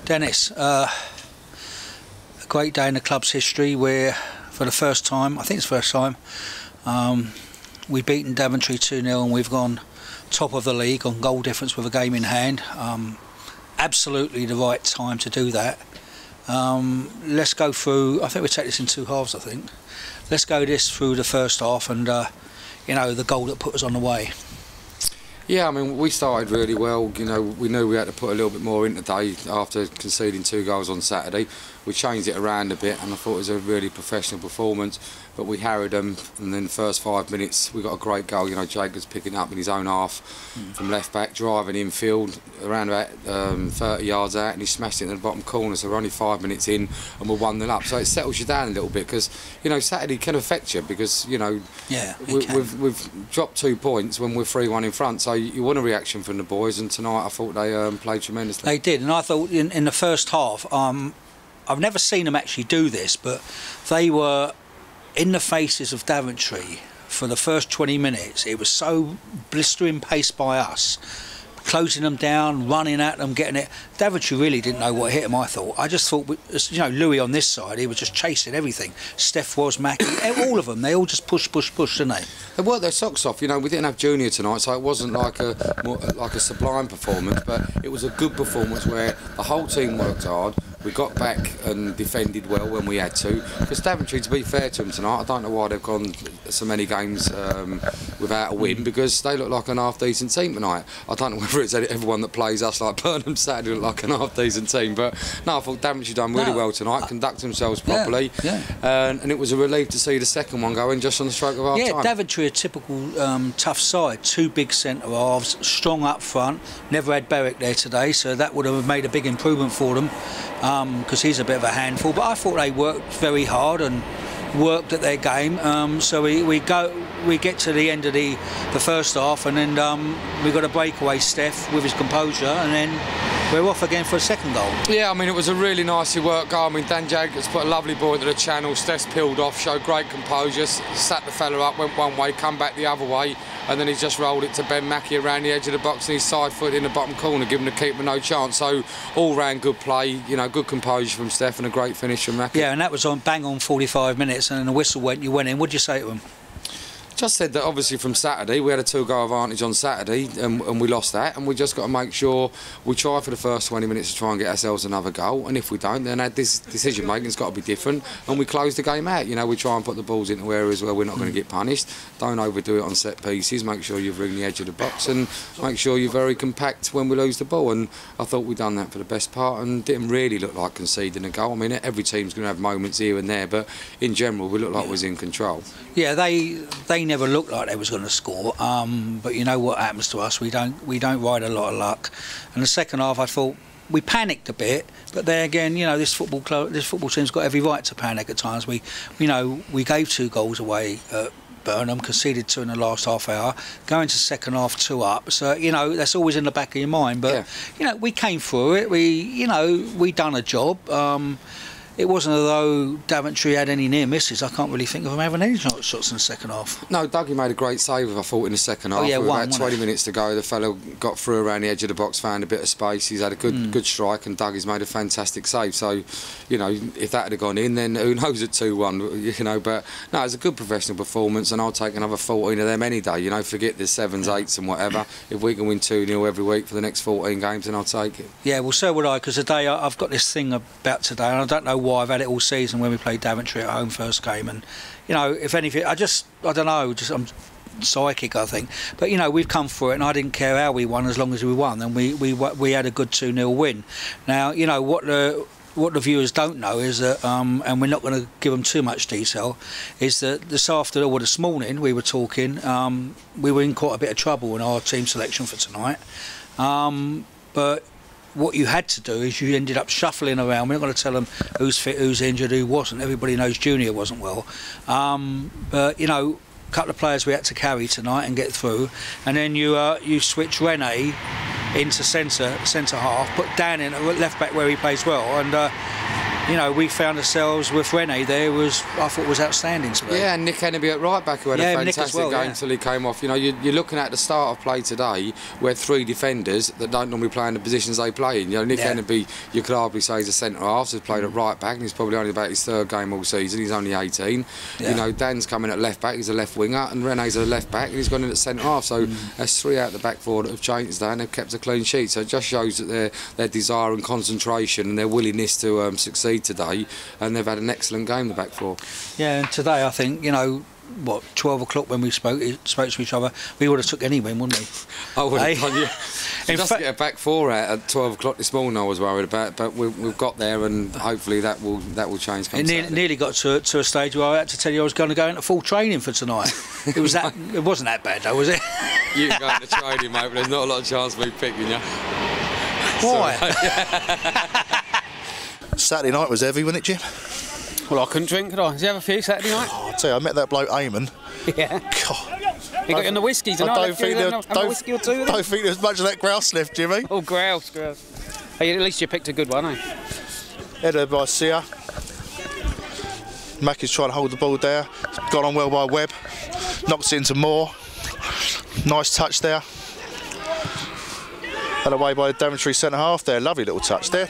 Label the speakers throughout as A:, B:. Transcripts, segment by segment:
A: Dennis, a great day in the club's history where, for the first time, I think it's the first time, we've beaten Daventry 2-0 and we've gone top of the league on goal difference with a game in hand. Absolutely the right time to do that. Let's go through, I think we'll take this in two halves, I think. Let's go this through the first half and, you know, the goal that put us on the way.
B: Yeah, I mean, we started really well. You know, we knew we had to put a little bit more in today after conceding 2 goals on Saturday. We changed it around a bit and I thought it was a really professional performance, but we harried them, and then the first 5 minutes we got a great goal. You know, Jacobs picking up in his own half from left back, driving infield around about 30 yards out, and he smashed it in the bottom corner. So we're only 5 minutes in and we're 1-0 up. So it settles you down a little bit, because, you know, Saturday can affect you, because, you know, we've dropped 2 points when we're 3-1 in front. So you want a reaction from the boys, and tonight I thought they played tremendously. They
A: did, and I thought in the first half, I've never seen them actually do this, but they were in the faces of Daventry for the first 20 minutes. It was so blistering pace by us, closing them down, running at them, getting it. Daventry really didn't know what hit them, I thought. I just thought, you know, Louis on this side, he was just chasing everything. Steph was, Mackie, all of them, they all just push, didn't they?
B: They worked their socks off. You know, we didn't have Junior tonight, so it wasn't like a sublime performance, but it was a good performance where the whole team worked hard. We got back and defended well when we had to. Because Daventry, to be fair to them tonight, I don't know why they've gone so many games without a win, because they look like an half-decent team tonight. I don't know whether it's everyone that plays us like Burnham Saturday look like an half-decent team, but no, I thought Daventry done really well tonight, conduct themselves properly, and it was a relief to see the second one going just on the stroke of half time.
A: Yeah, Daventry, a typical tough side, 2 big centre halves, strong up front. Never had Berwick there today, so that would have made a big improvement for them. Because he's a bit of a handful, but I thought they worked very hard and worked at their game. So we get to the end of the first half, and then we got a breakaway Steph with his composure, and then we're off again for a second goal.
B: Yeah, I mean, it was a really nicely worked goal. I mean, Dan Jacobs put a lovely ball into the channel. Steph's peeled off, showed great composure, sat the fella up, went one way, come back the other way, and then he just rolled it to Ben Mackie around the edge of the box, and his side foot in the bottom corner, giving the keeper no chance. So all round good play, you know, good composure from Steph and a great finish from Mackie.
A: Yeah, and that was on bang on 45 minutes, and then the whistle went, you went in. What did you say to him?
B: Just said that obviously from Saturday we had a 2-goal advantage on Saturday, and we lost that, and we just got to make sure we try for the first 20 minutes to try and get ourselves another goal, and if we don't, then this decision making's got to be different, and we close the game out. You know, we try and put the balls into areas where we're not going to get punished. Don't overdo it on set pieces. Make sure you ring the edge of the box, and make sure you're very compact when we lose the ball. And I thought we'd done that for the best part, and didn't really look like conceding a goal. I mean, every team's going to have moments here and there, but in general we looked like we was in control.
A: Yeah, they never looked like they was going to score, but you know what happens to us, we don't ride a lot of luck. And the second half I thought we panicked a bit, but then again, you know, this football team's got every right to panic at times. We gave 2 goals away at Burnham, conceded 2 in the last half hour, going to second half 2 up, so you know that's always in the back of your mind, but you know, we came through it, we done a job. It wasn't as though Daventry had any near misses. I can't really think of them having any shots in the second half.
B: No, Dougie made a great save, I thought, in the second half.
A: Oh, yeah,
B: with about 20 minutes to go, the fellow got through around the edge of the box, found a bit of space. He's had a good strike, and Dougie's made a fantastic save. So, you know, if that had gone in, then who knows at 2-1, you know. But no, it's a good professional performance, and I'll take another 14 of them any day. You know, forget the 7s, 8s and whatever. If we can win 2-0 every week for the next 14 games, then I'll take it.
A: Yeah, well, so would I, because today I've got this thing about today, and I don't know why, I've had it all season when we played Daventry at home first game, and you know, if anything, I don't know, I'm psychic, I think, but you know, we've come through it, and I didn't care how we won as long as we won, and we had a good 2-0 win. Now, you know what the viewers don't know is that, and we're not going to give them too much detail, is that this afternoon or this morning we were talking, we were in quite a bit of trouble in our team selection for tonight, but what you had to do is you ended up shuffling around. We're not going to tell them who's fit, who's injured, who wasn't. Everybody knows Junior wasn't well. But, you know, a couple of players we had to carry tonight and get through. And then you switch Rene into centre half, put Dan in at left back where he plays well. And you know, we found ourselves with Rennie there, I thought was outstanding to me.
B: Yeah, and Nick Enderby at right back, who had a fantastic
A: well,
B: game until he came off. You know, you're looking at the start of play today, where 3 defenders that don't normally play in the positions they play in. You know, Nick Enderby, you could hardly say he's a centre half, so he's played at right back, and he's probably only about his 3rd game all season. He's only 18. You know, Dan's coming at left back, he's a left winger, and Rene's a left back, and he's gone in at centre half. So that's 3 out the back 4 that have changed today, and they've kept a clean sheet. So it just shows that their desire and concentration and their willingness to succeed today, and they've had an excellent game, the back 4.
A: Yeah, and today I think, you know, what, 12 o'clock when we spoke to each other, we would have took any win, wouldn't we?
B: I would have done, yeah. Just to get a back 4 out at 12 o'clock this morning I was worried about, but we've got there, and hopefully that will change.
A: It nearly got to a stage where I had to tell you I was going to go into full training for tonight. It wasn't that bad though, was it?
B: You can go into training, mate, but there's not a lot of chance of me picking you.
A: Why?
C: Saturday night was heavy, wasn't it, Jim?
D: Well, I couldn't drink, could I? Did you have a few Saturday night?
C: Oh, I tell you, I met that bloke Eamon.
D: Yeah.
C: God.
D: He got in the whiskey tonight.
C: I don't think there's much of that grouse left, Jimmy.
D: Oh, grouse. Hey, at least you picked a good one, eh?
C: Header by Sia. Mackie's trying to hold the ball there. Gone on well by Webb. Knocks it into Moore. Nice touch there. And away by the Daventry centre half there. Lovely little touch there.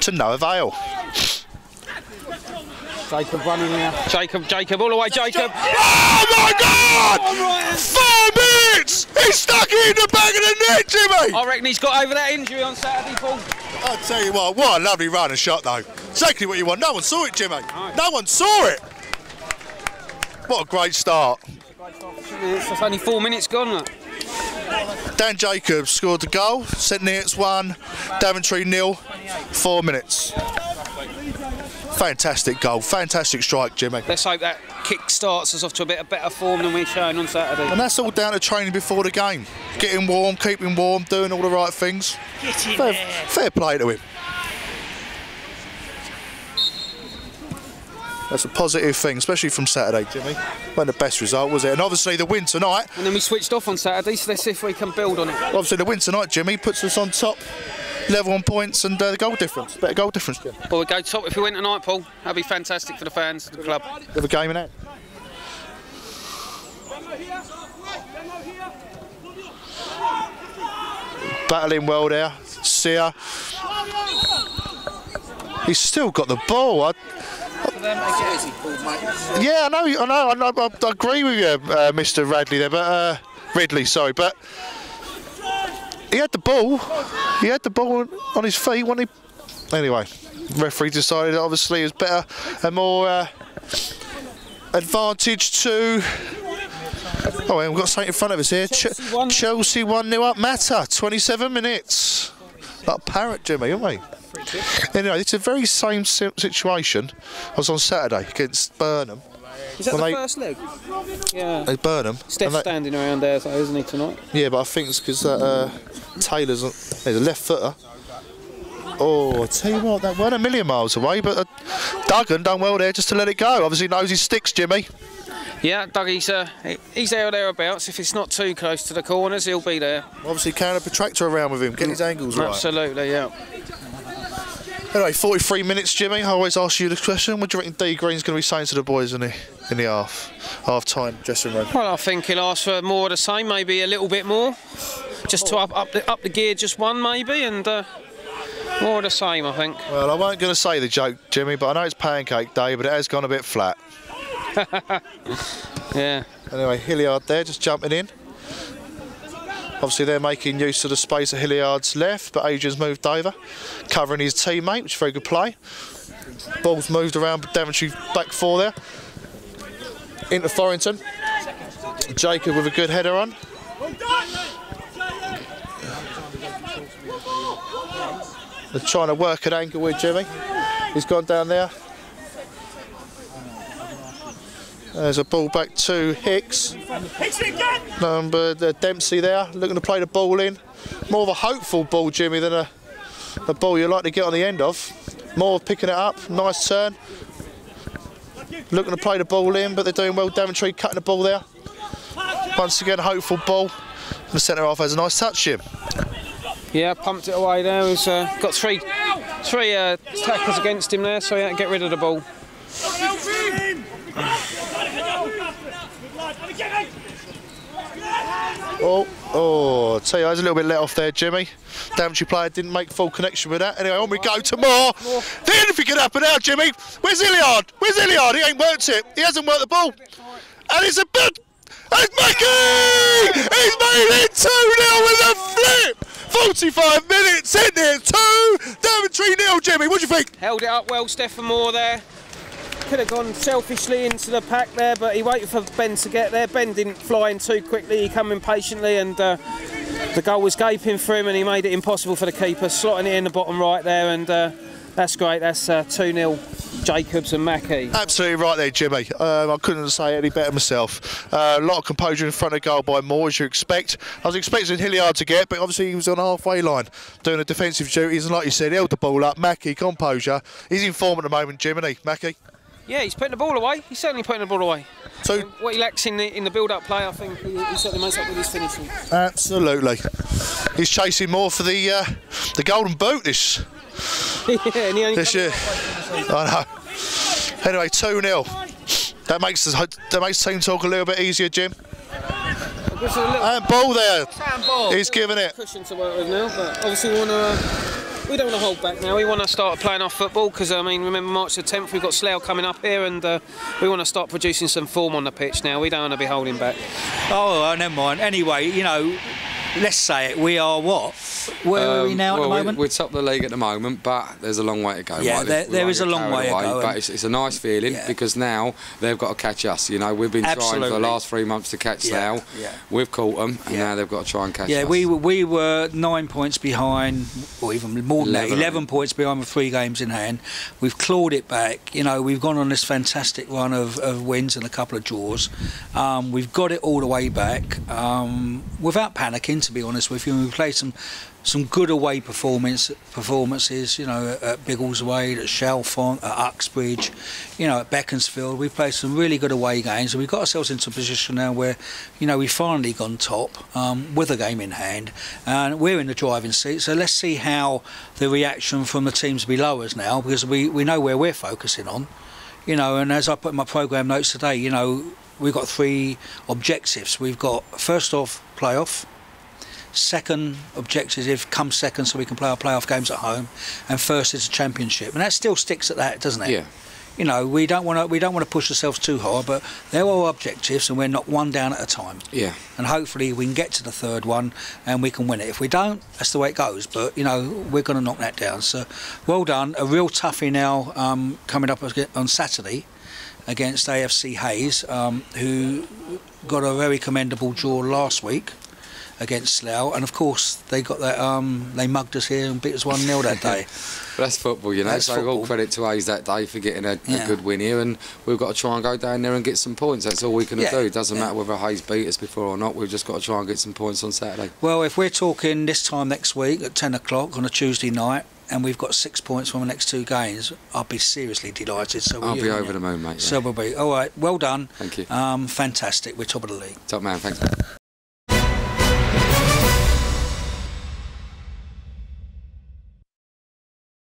C: To no avail.
D: Jacob running there. Jacob, all the way, Jacob.
C: Oh my God! 4 minutes! He's stuck it in the back of the net, Jimmy!
D: I reckon he's got over that injury on Saturday, Paul.
C: I'll tell you what a lovely run and shot though. Exactly what you want. No one saw it, Jimmy. No one saw it. What a great start.
D: It's only 4 minutes gone, look.
C: Dan Jacobs scored the goal. St Neots 1, Daventry 0. 4 minutes. Fantastic goal, fantastic strike, Jimmy.
D: Let's hope that kick starts us off to a bit of better form than we've shown on Saturday.
C: And that's all down to training before the game. Getting warm, keeping warm, doing all the right things. Fair play to him. That's a positive thing, especially from Saturday, Jimmy. Wasn't the best result, was it? And obviously the win tonight.
D: And then we switched off on Saturday, so let's see if we can build on it.
C: Obviously the win tonight, Jimmy, puts us on top, level on points and the goal difference. Better goal difference, Jim.
D: Well, we'd go top if we win tonight, Paul. That'd be fantastic for the fans, the club.
C: With a game in hand. Battling well there. Sia. He's still got the ball. Yeah, I agree with you, Mr. Radley there, but Ridley, sorry, but he had the ball. He had the ball on his feet, wasn't he? Anyway, referee decided obviously it was better and more advantage to. Oh, we've got something in front of us here. Chelsea 1-0 up. Mata, 27 minutes. Like a parrot, Jimmy, aren't we? Anyway, it's a very same situation. I was on Saturday against Burnham.
D: Is that the first leg? Yeah.
C: Burnham.
D: Steph's standing around there, so isn't he, tonight?
C: Yeah, but I think it's because Taylor's there's a left footer. Oh, I tell you what, that weren't a million miles away, but Duggan done well there just to let it go. Obviously knows his sticks, Jimmy.
D: Yeah, Dougie's there or thereabouts. If it's not too close to the corners, he'll be there.
C: Obviously carrying a protractor around with him, getting his angles right.
D: Absolutely, yeah.
C: Anyway, 43 minutes, Jimmy. I always ask you the question. What do you reckon D Green's going to be saying to the boys in the half-time dressing room?
D: Well, I think he'll ask for more of the same, maybe a little bit more, just to up the gear just one maybe, and more of the same, I think.
C: Well, I wasn't going to say the joke, Jimmy, but I know it's pancake day, but it has gone a bit flat.
D: Yeah.
C: Anyway, Hilliard there, just jumping in. Obviously they're making use of the space at Hilliard's left, but Adrian's moved over, covering his teammate, which is a very good play. Ball's moved around Daventry back 4 there. Into Thorrington. Jacob with a good header on. They're trying to work an angle with Jimmy. He's gone down there. There's a ball back to Hicks. Number Dempsey there, looking to play the ball in. More of a hopeful ball, Jimmy, than a ball you like to get on the end of. More picking it up, nice turn. Looking to play the ball in, but they're doing well. Daventry cutting the ball there. Once again, hopeful ball. The centre half has a nice touch, Jim.
D: Yeah, pumped it away there. He's got three Three tackles against him there, so he had to get rid of the ball.
C: Oh, I tell you, I was a little bit let off there, Jimmy. Daventry player didn't make full connection with that. Anyway, on we go to more. Then anything can happen now, Jimmy. Where's Iliard? Where's Iliard? He ain't worked it. He hasn't worked the ball. And it's a bit. And it's Mackie! He's made it 2-0 with a flip. 45 minutes in there. 2, Daventry 0, Jimmy. What do you think?
D: Held it up well, Stephen Moore there. Could have gone selfishly into the pack there, but he waited for Ben to get there. Ben didn't fly in too quickly, he came in patiently, and the goal was gaping for him, and he made it impossible for the keeper, slotting it in the bottom right there, and that's great. That's 2-0 Jacobs and Mackie.
C: Absolutely right there, Jimmy. I couldn't say any better myself. A lot of composure in front of goal by Moore, as you expect. I was expecting Hilliard to get, but obviously he was on the halfway line doing the defensive duties, and like you said, held the ball up. Mackie, composure. He's in form at the moment, Jim, isn't he, Mackie?
D: Yeah, he's putting the ball away. He's certainly putting the ball away. So what he lacks in the build-up play, I think he certainly makes up with his finishing.
C: Absolutely. He's chasing more for the golden boot this year. I know. Anyway, 2-0. That makes the team talk a little bit easier, Jim. And ball there. He's giving it.
D: Cushion to work with now, but obviously we don't want to hold back now. We want to start playing our football because, I mean, remember March the 10th, we've got Slough coming up here, and we want to start producing some form on the pitch now. We don't want to be holding back.
A: Oh, never mind. Anyway, you know, let's say it. We are what? Where are we now at the moment?
B: We're top of the league at the moment, but there's a long way to go.
A: Yeah,
B: right?
A: there is a long way to go.
B: But it's a nice feeling because now they've got to catch us. You know, we've been trying for the last 3 months to catch Slough. We've caught them, and now they've got to try and catch us.
A: Yeah, we were 9 points behind, or even more than that, 11 points behind with 3 games in hand. We've clawed it back. You know, we've gone on this fantastic run of wins and a couple of draws. We've got it all the way back without panicking, to be honest with you. We've played some good away performances, you know, at Biggleswade, at Chalfont, at Uxbridge, you know, at Beaconsfield. We've played some really good away games, and we've got ourselves into a position now where, you know, we've finally gone top with a game in hand, and we're in the driving seat. So let's see how the reaction from the teams below us now, because we know where we're focusing on, you know. And as I put in my programme notes today, you know, we've got 3 objectives. We've got, first off, playoff. Second objective is come second, so we can play our playoff games at home, and first is a championship, and that still sticks at that, doesn't it?
B: Yeah.
A: You know, we don't want to push ourselves too hard, but they're all objectives, and we're not one down at a time. Yeah. And hopefully we can get to the third one, and we can win it. If we don't, that's the way it goes. But you know, we're going to knock that down. So, well done. A real toughie now coming up on Saturday against AFC Hayes, who got a very commendable draw last week against Slough, and of course they got that they mugged us here and beat us 1-0 that day.
B: But that's football, you know. That's so football. All credit to Hayes that day for getting a good win here, and we've got to try and go down there and get some points. That's all we can do. It doesn't matter whether Hayes beat us before or not. We've just got to try and get some points on Saturday. Well,
A: if we're talking this time next week at 10 o'clock on a Tuesday night, and we've got 6 points from the next 2 games, I'll be seriously delighted. So
B: I'll be over the moon, mate.
A: So we'll be. All right, well done.
B: Thank you.
A: Fantastic. We're top of the league.
B: Top man, thanks, mate.